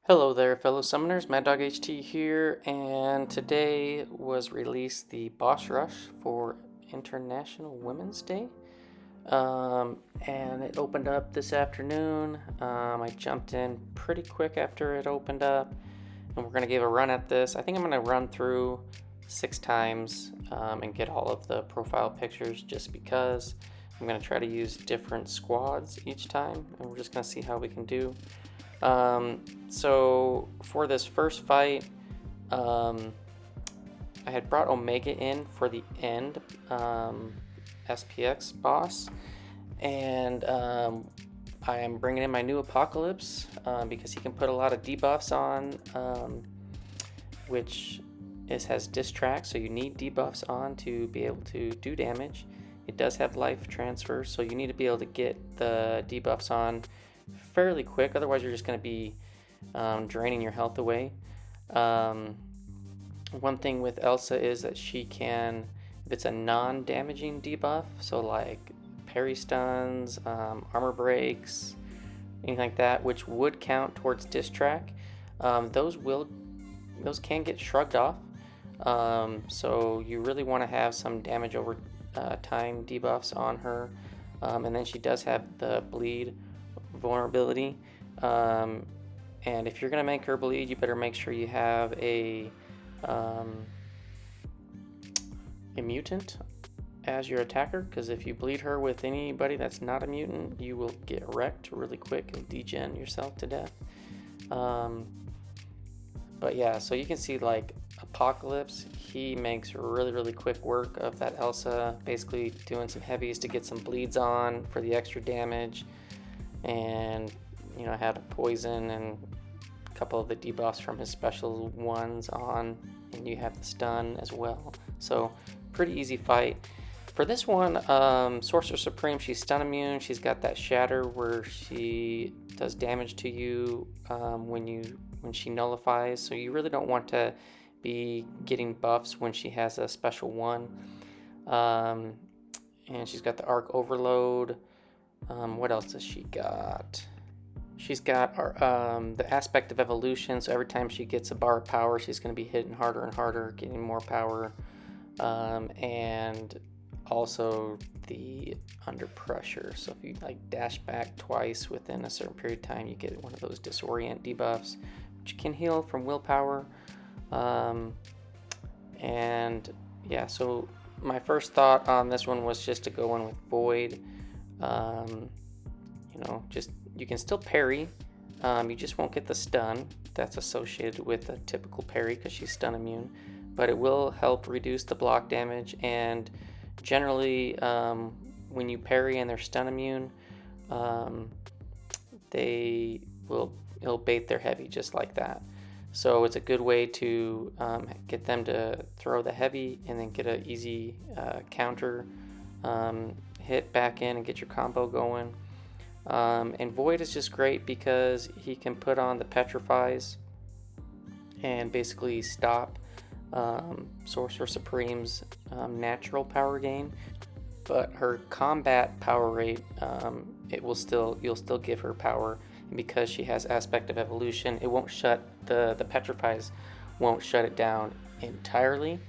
Hello there, fellow summoners. Mad Dog HT here, and today was released the Bosh Rush for International Women's Day. And it opened up this afternoon. I jumped in pretty quick after it opened up, and we're going to give a run at this. I think I'm going to run through 6 times and get all of the profile pictures just because I'm going to try to use different squads each time, and we're just going to see how we can do. So for this first fight, I had brought Omega in for the end SPX boss, and I am bringing in my new Apocalypse because he can put a lot of debuffs on, which has distract, so you need debuffs on to be able to do damage. It does have life transfer, so you need to be able to get the debuffs on fairly quick, otherwise you're just going to be draining your health away. One thing with Elsa is that she can, if it's a non-damaging debuff, so like parry stuns, armor breaks, anything like that, which would count towards distract, those can get shrugged off. So you really want to have some damage over time debuffs on her, and then she does have the bleed vulnerability, and if you're gonna make her bleed, you better make sure you have a mutant as your attacker, because if you bleed her with anybody that's not a mutant, you will get wrecked really quick and degen yourself to death. But yeah, so you can see like Apocalypse, he makes really quick work of that Elsa, basically doing some heavies to get some bleeds on for the extra damage. And I had a poison and a couple of the debuffs from his special ones on, and you have the stun as well. So pretty easy fight. For this one, Sorcerer Supreme, she's stun immune. She's got that shatter where she does damage to you when she nullifies. So you really don't want to be getting buffs when she has a special one. And she's got the Arc Overload. What else does she got? She's got the Aspect of Evolution, so every time she gets a bar of power, she's going to be hitting harder and harder, getting more power. And also the Under Pressure, so if you like dash back twice within a certain period of time, you get one of those Disorient debuffs, which can heal from willpower. And yeah, so my first thought on this one was just to go in with Void. You can still parry, you just won't get the stun that's associated with a typical parry because she's stun immune, but it will help reduce the block damage. And generally, when you parry and they're stun immune, it'll bait their heavy just like that. So it's a good way to get them to throw the heavy and then get an easy counter hit back in and get your combo going. And Void is just great because he can put on the Petrifies and basically stop Sorcerer Supreme's natural power gain, but her combat power rate, you'll still give her power, and because she has Aspect of Evolution, it won't shut the Petrifies won't shut it down entirely.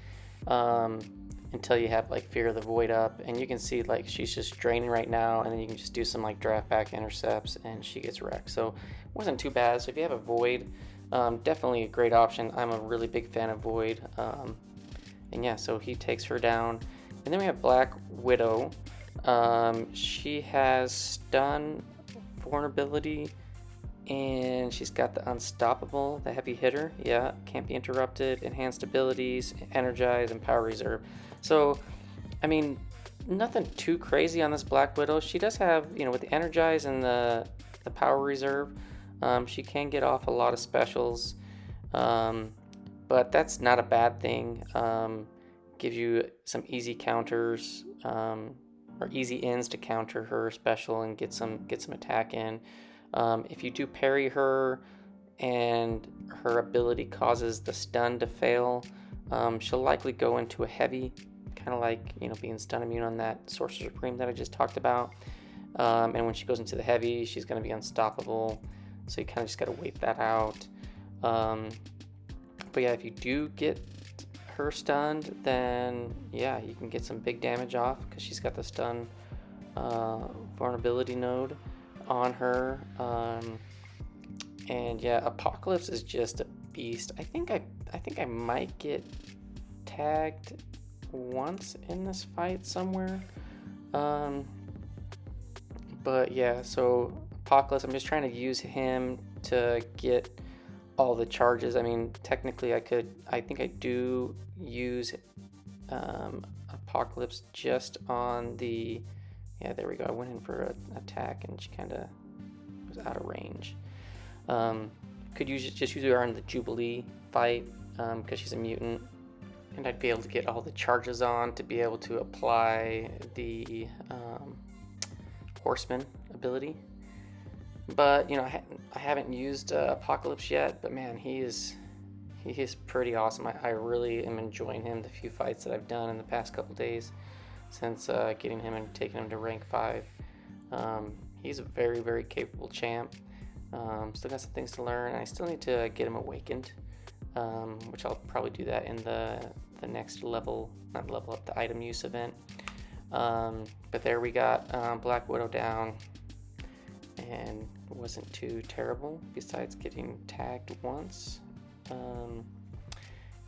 Until you have like Fear of the Void up, and you can see like she's just draining right now, and then you can just do some like draft back intercepts and she gets wrecked. So it wasn't too bad. So if you have a Void, definitely a great option. I'm a really big fan of Void. And yeah, so he takes her down. And then we have Black Widow. She has stun, vulnerability, and she's got the Unstoppable, the heavy hitter. Yeah, can't be interrupted, enhanced abilities, energize, and power reserve. So, I mean, nothing too crazy on this Black Widow. She does have, with the energize and the power reserve, she can get off a lot of specials, but that's not a bad thing. Gives you some easy counters, or easy ins to counter her special and get some attack in. If you do parry her and her ability causes the stun to fail, she'll likely go into a heavy, kind of like being stun immune on that Sorcerer Supreme that I just talked about. And when she goes into the heavy, she's going to be unstoppable. So you kind of just got to wait that out. But yeah, if you do get her stunned, then yeah, you can get some big damage off because she's got the stun vulnerability node on her. And yeah, Apocalypse is just a beast. I think I might get tagged once in this fight somewhere. But yeah, so Apocalypse, I'm just trying to use him to get all the charges. I mean, technically I think I do use Apocalypse just on the, yeah, there we go. I went in for an attack and she kind of was out of range. Could just use her on the Jubilee fight because she's a mutant, and I'd be able to get all the charges on to be able to apply the Horseman ability. But you know, I haven't used Apocalypse yet, but man, he is pretty awesome. I really am enjoying him. The few fights that I've done in the past couple days since getting him and taking him to rank 5. He's a very, very capable champ. Still got some things to learn. I still need to get him awakened, which I'll probably do that in the next level, not level up, the item use event. But there we got Black Widow down, and it wasn't too terrible besides getting tagged once. And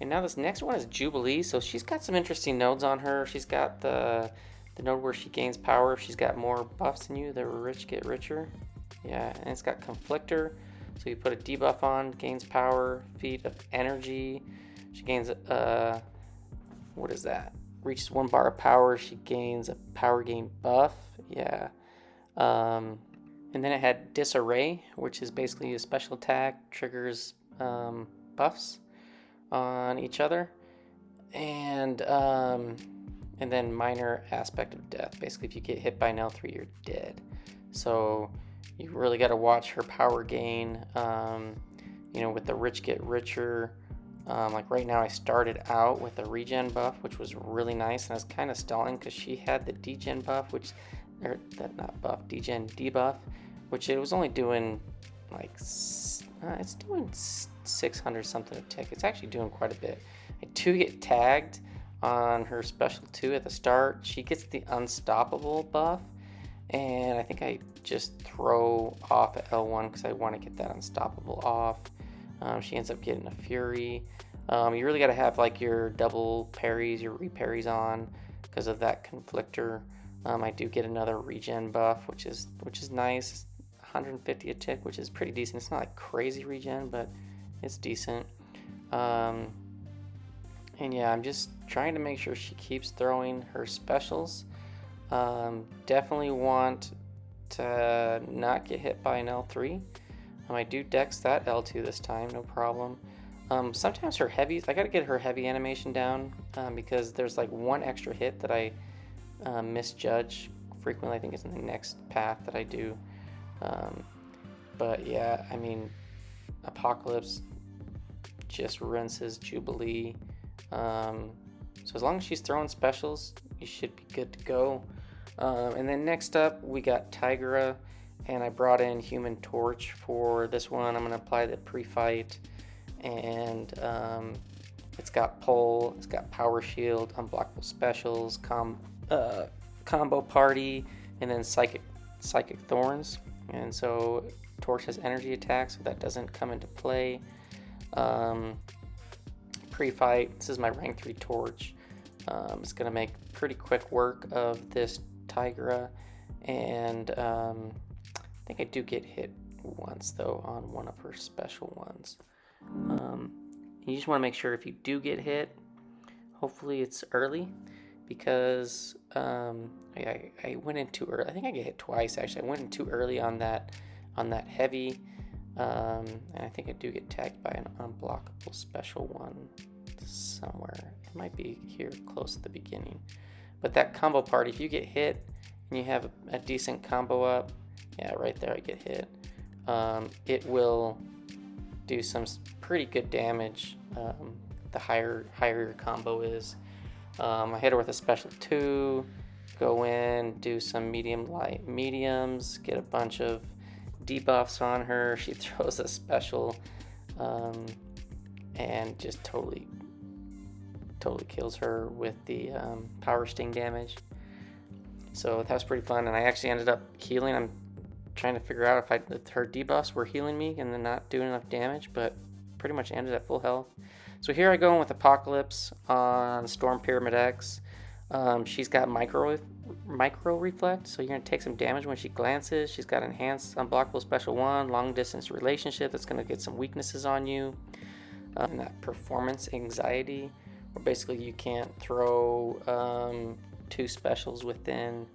now this next one is Jubilee, so she's got some interesting nodes on her. She's got the node where she gains power if she's got more buffs than you. The rich get richer. Yeah, and it's got Conflictor, so you put a debuff on, gains power, feed of energy. She gains what is that? Reaches 1 bar of power, she gains a power gain buff. Yeah. And then it had Disarray, which is basically a special attack, triggers buffs on each other. And then Minor Aspect of Death. Basically, if you get hit by an L3, you're dead. So you really got to watch her power gain. You know, with the rich get richer. Like right now, I started out with a regen buff, which was really nice, and I was kind of stalling because she had the degen buff, degen debuff, which it was only doing like it's doing 600 something a tick. It's actually doing quite a bit. I do get tagged on her special 2 at the start. She gets the unstoppable buff, and I think I just throw off at L1 because I want to get that unstoppable off. She ends up getting a Fury. You really got to have like your double parries, your re-parries on because of that Conflictor. I do get another regen buff, which is nice. 150 a tick, which is pretty decent. It's not like crazy regen, but it's decent. And yeah, I'm just trying to make sure she keeps throwing her specials. Definitely want to not get hit by an L3. I do dex that L2 this time, no problem. Sometimes her heavies, I gotta get her heavy animation down because there's like one extra hit that I misjudge frequently. I think it's in the next path that I do. But yeah, I mean, Apocalypse just rinses Jubilee. So as long as she's throwing specials, you should be good to go. And then next up, we got Tigra. And I brought in Human Torch for this one. I'm going to apply the pre-fight. And it's got Pull, it's got Power Shield, Unblockable Specials, Combo Party, and then Psychic Thorns. And so Torch has energy attacks, so that doesn't come into play. Pre-fight, this is my rank 3 Torch. It's going to make pretty quick work of this Tigra. And I think I do get hit once though on one of her special ones. You just want to make sure if you do get hit, hopefully it's early, because I went in too early. I think I get hit twice actually. I went in too early on that heavy, and I think I do get tagged by an unblockable special one somewhere. It might be here close at the beginning. But that combo party, if you get hit and you have a decent combo up, yeah, right there I get hit. It will do some pretty good damage. The higher your combo is. I hit her with a special 2, go in, do some medium, light, mediums, get a bunch of debuffs on her. She throws a special and just totally kills her with the power sting damage. So that was pretty fun, and I actually ended up healing. I'm trying to figure out if her debuffs were healing me and then not doing enough damage, but pretty much ended at full health. So here I go in with Apocalypse on Storm Pyramid X. She's got micro reflect, so you're going to take some damage when she glances. She's got enhanced unblockable special 1, long distance relationship that's going to get some weaknesses on you. And that performance anxiety, where basically you can't throw 2 specials within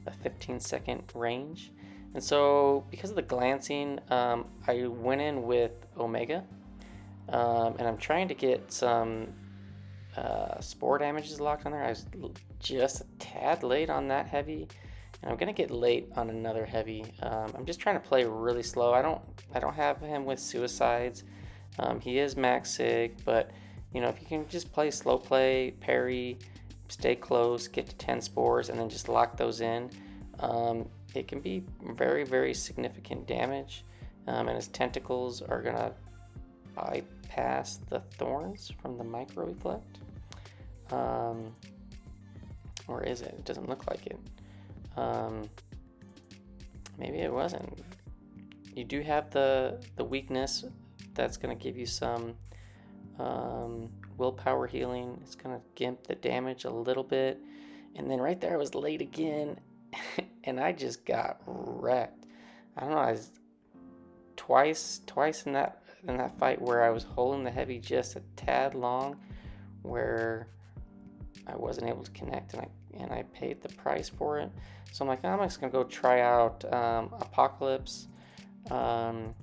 a 15-second range. And so because of the glancing, I went in with Omega, and I'm trying to get some spore damages locked on there. I was just a tad late on that heavy, and I'm gonna get late on another heavy. I'm just trying to play really slow. I don't have him with suicides. He is max sig, but you know, if you can just play slow play, parry, stay close, get to 10 spores, and then just lock those in, it can be very, very significant damage. And his tentacles are gonna bypass the thorns from the micro reflect. Or is it? It doesn't look like it. Maybe it wasn't. You do have the weakness that's going to give you some willpower healing. It's going to gimp the damage a little bit. And then right there I was late again and I just got wrecked. I don't know, I was twice in that fight where I was holding the heavy just a tad long, where I wasn't able to connect, and I paid the price for it. So I'm like, I'm just gonna go try out Apocalypse, and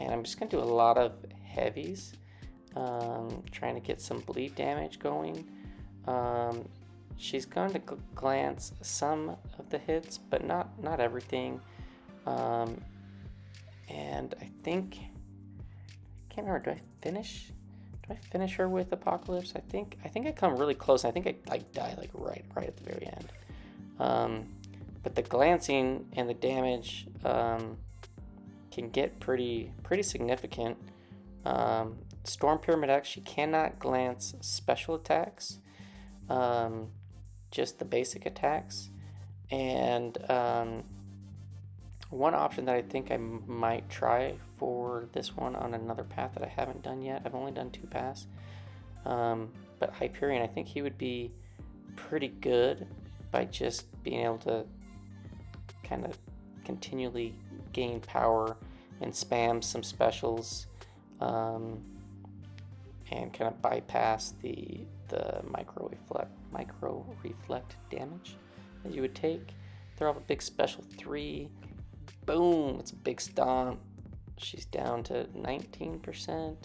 I'm just gonna do a lot of heavies, trying to get some bleed damage going. She's going to glance some of the hits, but not everything. And I think, I can't remember, do I finish her with Apocalypse? I think I come really close. I think I die like right at the very end. But the glancing and the damage can get pretty significant. Storm Pyramid X, she cannot glance special attacks, just the basic attacks. And one option that I think I might try for this one on another path that I haven't done yet, I've only done 2 paths, but Hyperion, I think he would be pretty good by just being able to kind of continually gain power and spam some specials, and kind of bypass the micro reflect damage that you would take. Throw off a big special 3, boom, it's a big stomp. She's down to 19%,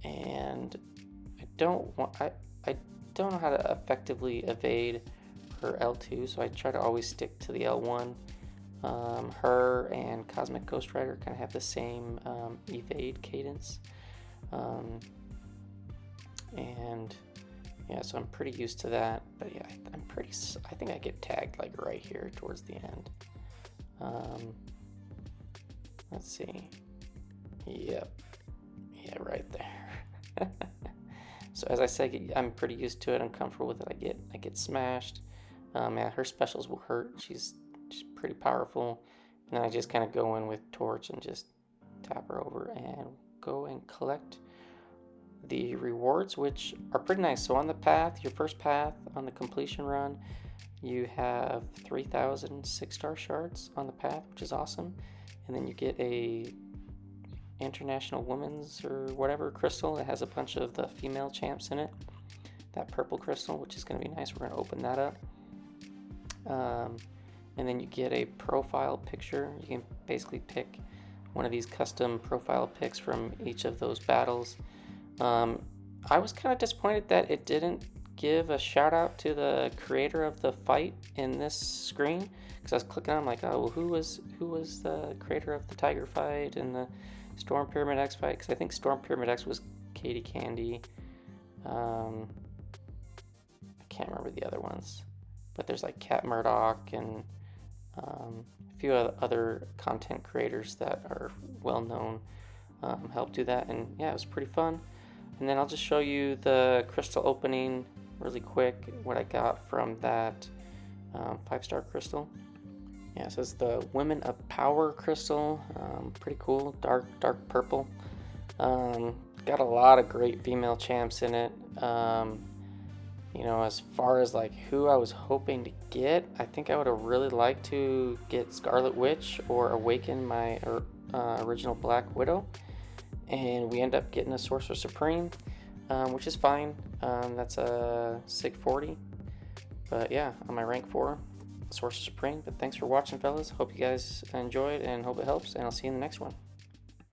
and I don't know how to effectively evade her L2, so I try to always stick to the L1. Her and Cosmic Ghost Rider kind of have the same evade cadence, and yeah, so I'm pretty used to that. But yeah, I think I get tagged like right here towards the end. Let's see. Yep. Yeah, right there. So as I said, I'm pretty used to it. I'm comfortable with it. I get smashed. Yeah, her specials will hurt. She's pretty powerful. And then I just kind of go in with Torch and just tap her over and go and collect the rewards, which are pretty nice. So on the path, your first path on the completion run, you have 3,000 6-star shards on the path, which is awesome. And then you get a International Women's or whatever crystal that has a bunch of the female champs in it. That purple crystal, which is going to be nice. We're going to open that up. And then you get a profile picture. You can basically pick one of these custom profile pics from each of those battles. I was kind of disappointed that it didn't give a shout out to the creator of the fight in this screen, because I was clicking on, I'm like, oh, well, who was the creator of the Tiger fight and the Storm Pyramid X fight? Because I think Storm Pyramid X was KatyCandy. I can't remember the other ones, but there's like Murdock and a few other content creators that are well known helped do that, and yeah, it was pretty fun. And then I'll just show you the crystal opening really quick, what I got from that 5-star crystal. Yeah, so it's the Women of Power crystal. Pretty cool, dark purple. Got a lot of great female champs in it. You know, as far as like who I was hoping to get, I think I would have really liked to get Scarlet Witch or Awaken my original Black Widow. And we end up getting a Sorcerer Supreme, which is fine. That's a SIG 40. But yeah, on my rank 4, Sorcerer Supreme. But thanks for watching, fellas. Hope you guys enjoyed and hope it helps. And I'll see you in the next one.